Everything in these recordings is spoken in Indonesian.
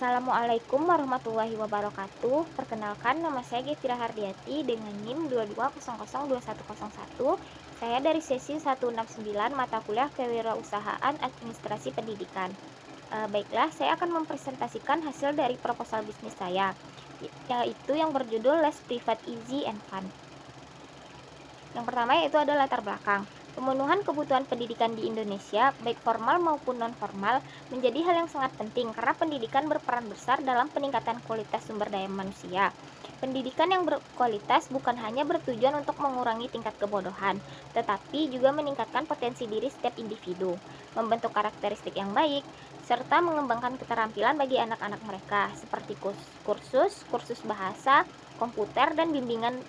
Assalamualaikum warahmatullahi wabarakatuh. Perkenalkan, nama saya Gevira Hardiati dengan NIM 22002101. Saya dari sesi 169 mata kuliah Kewirausahaan Administrasi Pendidikan. Baiklah, saya akan mempresentasikan hasil dari proposal bisnis saya, yaitu yang berjudul Les Privat Easy and Fun. Yang pertama yaitu adalah latar belakang. Pemenuhan kebutuhan pendidikan di Indonesia, baik formal maupun non-formal, menjadi hal yang sangat penting karena pendidikan berperan besar dalam peningkatan kualitas sumber daya manusia. Pendidikan yang berkualitas bukan hanya bertujuan untuk mengurangi tingkat kebodohan, tetapi juga meningkatkan potensi diri setiap individu, membentuk karakteristik yang baik, serta mengembangkan keterampilan bagi anak-anak mereka, seperti kursus bahasa, komputer, dan bimbingan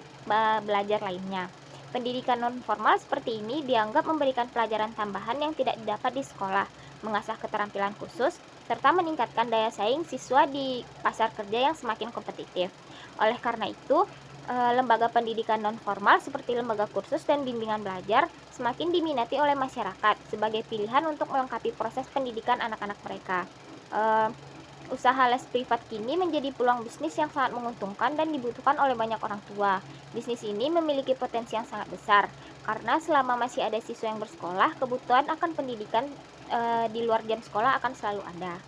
belajar lainnya. Pendidikan non-formal seperti ini dianggap memberikan pelajaran tambahan yang tidak didapat di sekolah, mengasah keterampilan khusus, serta meningkatkan daya saing siswa di pasar kerja yang semakin kompetitif. Oleh karena itu, lembaga pendidikan non-formal seperti lembaga kursus dan bimbingan belajar semakin diminati oleh masyarakat sebagai pilihan untuk melengkapi proses pendidikan anak-anak mereka. Usaha les privat kini menjadi peluang bisnis yang sangat menguntungkan dan dibutuhkan oleh banyak orang tua. Bisnis ini memiliki potensi yang sangat besar, karena selama masih ada siswa yang bersekolah, kebutuhan akan pendidikan di luar jam sekolah akan selalu ada.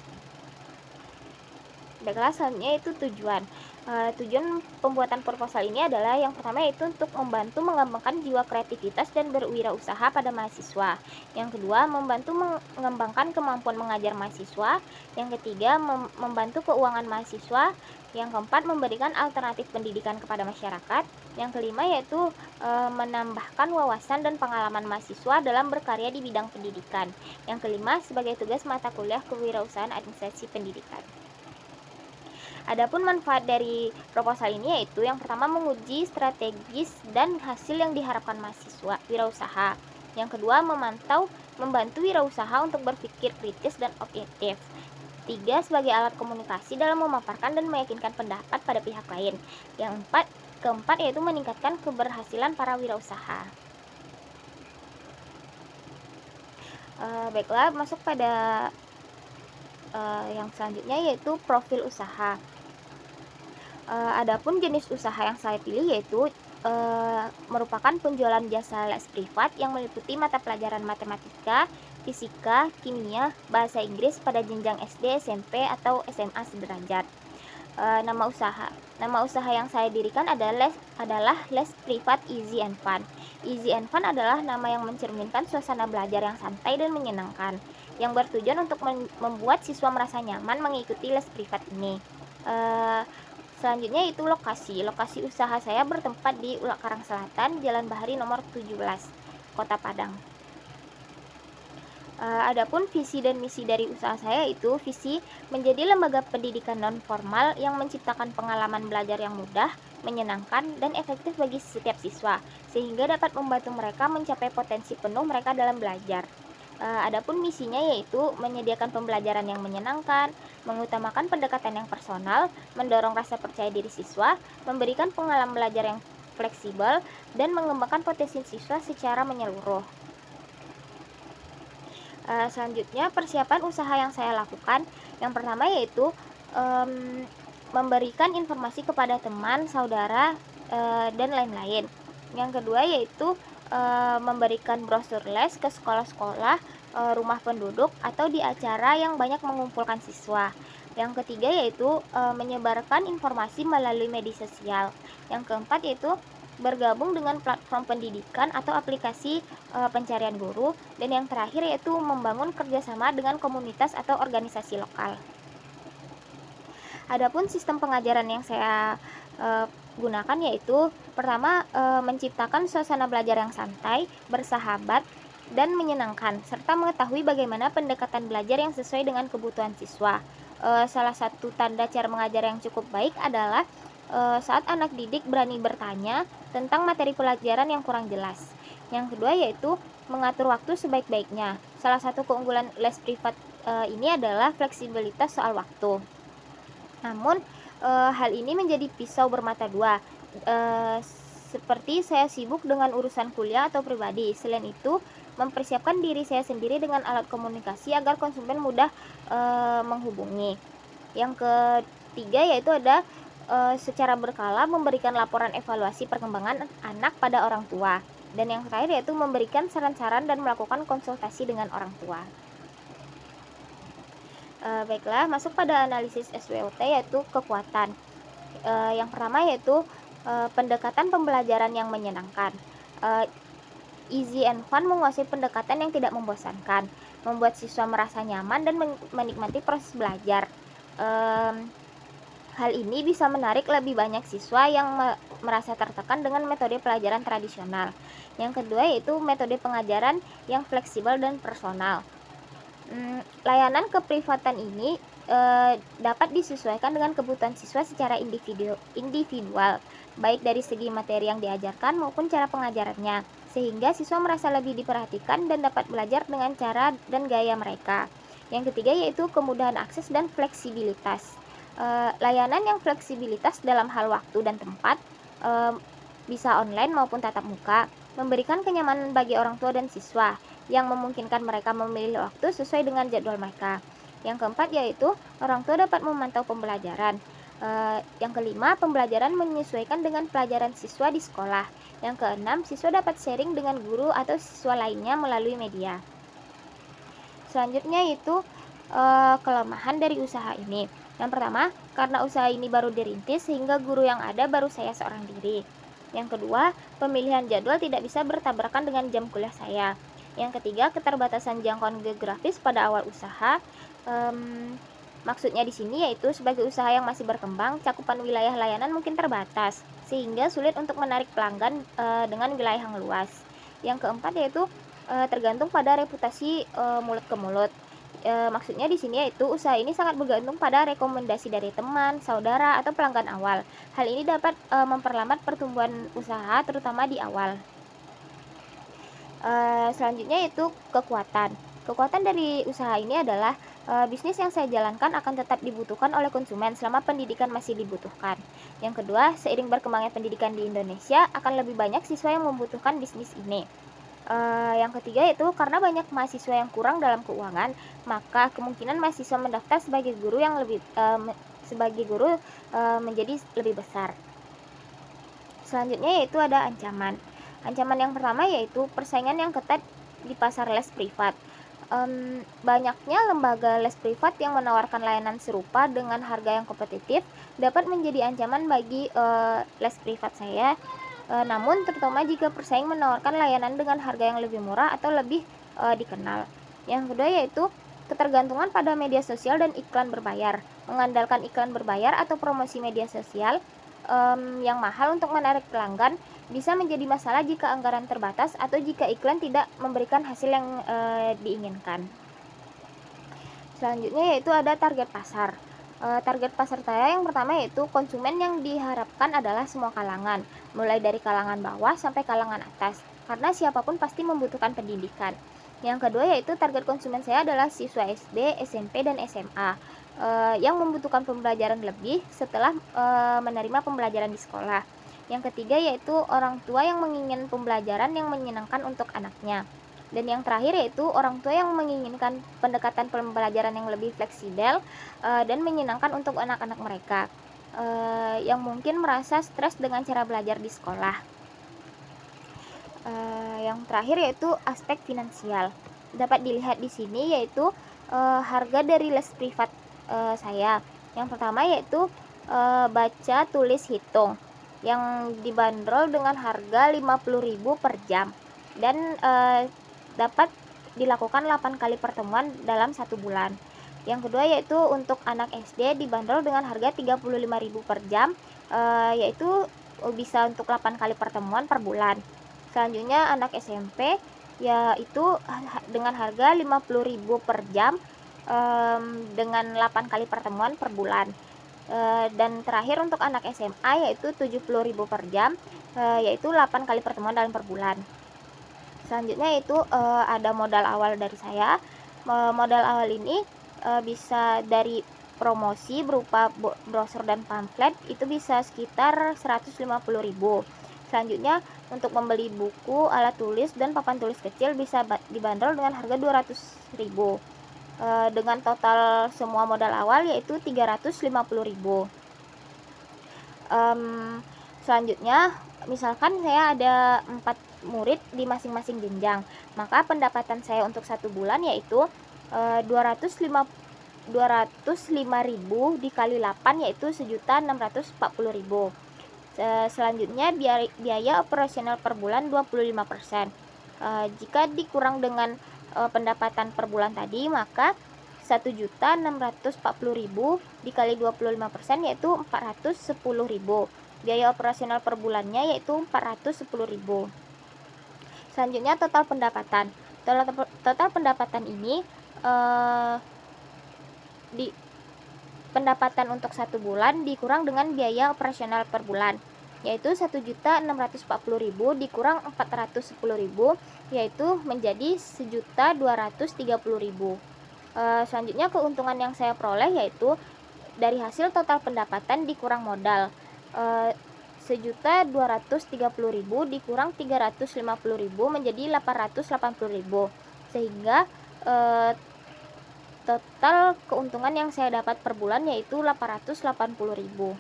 Baiklah, selanjutnya itu tujuan. Tujuan pembuatan proposal ini adalah yang pertama yaitu untuk membantu mengembangkan jiwa kreativitas dan berwirausaha pada mahasiswa. Yang kedua, membantu mengembangkan kemampuan mengajar mahasiswa. Yang ketiga, membantu keuangan mahasiswa. Yang keempat, memberikan alternatif pendidikan kepada masyarakat. Yang kelima yaitu menambahkan wawasan dan pengalaman mahasiswa dalam berkarya di bidang pendidikan. Yang kelima, sebagai tugas mata kuliah Kewirausahaan Administrasi Pendidikan. Adapun manfaat dari proposal ini yaitu yang pertama menguji strategis dan hasil yang diharapkan mahasiswa wirausaha. Yang kedua, membantu wirausaha untuk berpikir kritis dan objektif. Tiga, sebagai alat komunikasi dalam memaparkan dan meyakinkan pendapat pada pihak lain. Yang keempat yaitu meningkatkan keberhasilan para wirausaha. Baiklah, masuk pada yang selanjutnya yaitu profil usaha. Adapun jenis usaha yang saya pilih yaitu merupakan penjualan jasa les privat yang meliputi mata pelajaran matematika, fisika, kimia, bahasa Inggris pada jenjang SD, SMP, atau SMA sederajat. Nama usaha yang saya dirikan adalah Les Privat Easy and Fun. Easy and Fun adalah nama yang mencerminkan suasana belajar yang santai dan menyenangkan, yang bertujuan untuk membuat siswa merasa nyaman mengikuti les privat ini. Selanjutnya itu lokasi. Lokasi usaha saya bertempat di Ulak Karang Selatan, Jalan Bahari nomor 17, Kota Padang. Adapun visi dan misi dari usaha saya itu visi menjadi lembaga pendidikan non-formal yang menciptakan pengalaman belajar yang mudah, menyenangkan, dan efektif bagi setiap siswa, sehingga dapat membantu mereka mencapai potensi penuh mereka dalam belajar. Adapun misinya yaitu menyediakan pembelajaran yang menyenangkan, mengutamakan pendekatan yang personal, mendorong rasa percaya diri siswa, memberikan pengalaman belajar yang fleksibel, dan mengembangkan potensi siswa secara menyeluruh. Selanjutnya, persiapan usaha yang saya lakukan, yang pertama yaitu memberikan informasi kepada teman, saudara, dan lain-lain. Yang kedua yaitu memberikan brosur les ke sekolah-sekolah, rumah penduduk, atau di acara yang banyak mengumpulkan siswa. Yang ketiga yaitu menyebarkan informasi melalui media sosial. Yang keempat yaitu bergabung dengan platform pendidikan atau aplikasi pencarian guru. Dan yang terakhir yaitu membangun kerjasama dengan komunitas atau organisasi lokal. Adapun sistem pengajaran yang saya gunakan yaitu pertama menciptakan suasana belajar yang santai, bersahabat, dan menyenangkan, serta mengetahui bagaimana pendekatan belajar yang sesuai dengan kebutuhan siswa. Salah satu tanda cara mengajar yang cukup baik adalah saat anak didik berani bertanya tentang materi pelajaran yang kurang jelas. Yang kedua yaitu mengatur waktu sebaik-baiknya. Salah satu keunggulan les privat ini adalah fleksibilitas soal waktu. Namun hal ini menjadi pisau bermata dua, seperti saya sibuk dengan urusan kuliah atau pribadi. Selain itu, mempersiapkan diri saya sendiri dengan alat komunikasi agar konsumen mudah menghubungi. Yang ketiga yaitu ada secara berkala memberikan laporan evaluasi perkembangan anak pada orang tua. Dan yang terakhir yaitu memberikan saran-saran dan melakukan konsultasi dengan orang tua. Baiklah, masuk pada analisis SWOT yaitu kekuatan. Yang pertama yaitu pendekatan pembelajaran yang menyenangkan. Easy and fun menguasai pendekatan yang tidak membosankan, membuat siswa merasa nyaman dan menikmati proses belajar. Hal ini bisa menarik lebih banyak siswa yang merasa tertekan dengan metode pelajaran tradisional. Yang kedua yaitu metode pengajaran yang fleksibel dan personal. Layanan keprivatan ini dapat disesuaikan dengan kebutuhan siswa secara individual, baik dari segi materi yang diajarkan maupun cara pengajarannya, sehingga siswa merasa lebih diperhatikan dan dapat belajar dengan cara dan gaya mereka. Yang ketiga yaitu kemudahan akses dan fleksibilitas. Layanan yang fleksibilitas dalam hal waktu dan tempat, bisa online maupun tatap muka, memberikan kenyamanan bagi orang tua dan siswa yang memungkinkan mereka memilih waktu sesuai dengan jadwal mereka. Yang keempat yaitu orang tua dapat memantau pembelajaran. Yang kelima, pembelajaran menyesuaikan dengan pelajaran siswa di sekolah. Yang keenam, siswa dapat sharing dengan guru atau siswa lainnya melalui media. Selanjutnya yaitu kelemahan dari usaha ini. Yang pertama, karena usaha ini baru dirintis sehingga guru yang ada baru saya seorang diri. Yang kedua, pemilihan jadwal tidak bisa bertabrakan dengan jam kuliah saya. Yang ketiga, keterbatasan jangkauan geografis pada awal usaha. Maksudnya di sini yaitu sebagai usaha yang masih berkembang, cakupan wilayah layanan mungkin terbatas, sehingga sulit untuk menarik pelanggan dengan wilayah yang luas. Yang keempat yaitu tergantung pada reputasi mulut ke mulut. Maksudnya di sini yaitu usaha ini sangat bergantung pada rekomendasi dari teman, saudara, atau pelanggan awal. Hal ini dapat memperlambat pertumbuhan usaha terutama di awal. Selanjutnya yaitu kekuatan. Kekuatan dari usaha ini adalah bisnis yang saya jalankan akan tetap dibutuhkan oleh konsumen selama pendidikan masih dibutuhkan. Yang kedua, seiring berkembangnya pendidikan di Indonesia, akan lebih banyak siswa yang membutuhkan bisnis ini. Yang ketiga yaitu karena banyak mahasiswa yang kurang dalam keuangan, maka kemungkinan mahasiswa mendaftar sebagai guru menjadi lebih besar. Selanjutnya yaitu ada ancaman. Ancaman yang pertama yaitu persaingan yang ketat di pasar les privat. Banyaknya lembaga les privat yang menawarkan layanan serupa dengan harga yang kompetitif dapat menjadi ancaman bagi les privat saya. Namun terutama jika persaing menawarkan layanan dengan harga yang lebih murah atau lebih dikenal. Yang kedua yaitu ketergantungan pada media sosial dan iklan berbayar. Mengandalkan iklan berbayar atau promosi media sosial yang mahal untuk menarik pelanggan bisa menjadi masalah jika anggaran terbatas atau jika iklan tidak memberikan hasil yang diinginkan. Selanjutnya yaitu ada target pasar. Target pasar saya yang pertama yaitu konsumen yang diharapkan adalah semua kalangan, mulai dari kalangan bawah sampai kalangan atas, karena siapapun pasti membutuhkan pendidikan. Yang kedua yaitu target konsumen saya adalah siswa SD, SMP, dan SMA yang membutuhkan pembelajaran lebih setelah menerima pembelajaran di sekolah. Yang ketiga yaitu orang tua yang menginginkan pembelajaran yang menyenangkan untuk anaknya. Dan yang terakhir yaitu orang tua yang menginginkan pendekatan pembelajaran yang lebih fleksibel dan menyenangkan untuk anak-anak mereka yang mungkin merasa stres dengan cara belajar di sekolah. Yang terakhir yaitu aspek finansial. Dapat dilihat di sini yaitu harga dari les privat saya. Yang pertama yaitu baca tulis hitung yang dibanderol dengan harga 50.000 per jam dan dapat dilakukan 8 kali pertemuan dalam 1 bulan. Yang kedua yaitu untuk anak SD dibanderol dengan harga 35.000 per jam, yaitu bisa untuk 8 kali pertemuan per bulan. Selanjutnya anak SMP yaitu dengan harga 50.000 per jam dengan 8 kali pertemuan per bulan. Dan terakhir untuk anak SMA yaitu 70.000 per jam, yaitu 8 kali pertemuan dalam per bulan. Selanjutnya itu ada modal awal dari saya. Modal awal ini bisa dari promosi berupa brosur dan pamflet, itu bisa sekitar 150.000. Selanjutnya untuk membeli buku, alat tulis, dan papan tulis kecil bisa dibanderol dengan harga 200.000. dengan total semua modal awal yaitu 350.000. Selanjutnya, misalkan saya ada 4 murid di masing-masing jenjang, maka pendapatan saya untuk 1 bulan yaitu 205.000 dikali 8 yaitu 1.640.000. Selanjutnya biaya operasional per bulan 25%. Jika dikurang dengan pendapatan per bulan tadi, maka 1.640.000 dikali 25% yaitu 410.000. Biaya operasional per bulannya yaitu 410.000. Selanjutnya total pendapatan. Total pendapatan ini di pendapatan untuk 1 bulan dikurang dengan biaya operasional per bulan, yaitu 1.640.000 dikurang 410.000 yaitu menjadi 1.230.000. Selanjutnya keuntungan yang saya peroleh yaitu dari hasil total pendapatan dikurang modal, 1.230.000 dikurang 350.000 menjadi 880.000, sehingga total keuntungan yang saya dapat per bulan yaitu 880.000.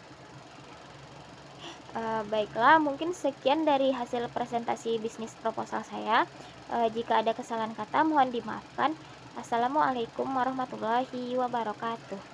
Baiklah, mungkin sekian dari hasil presentasi bisnis proposal saya. Jika ada kesalahan kata mohon dimaafkan. Assalamualaikum warahmatullahi wabarakatuh.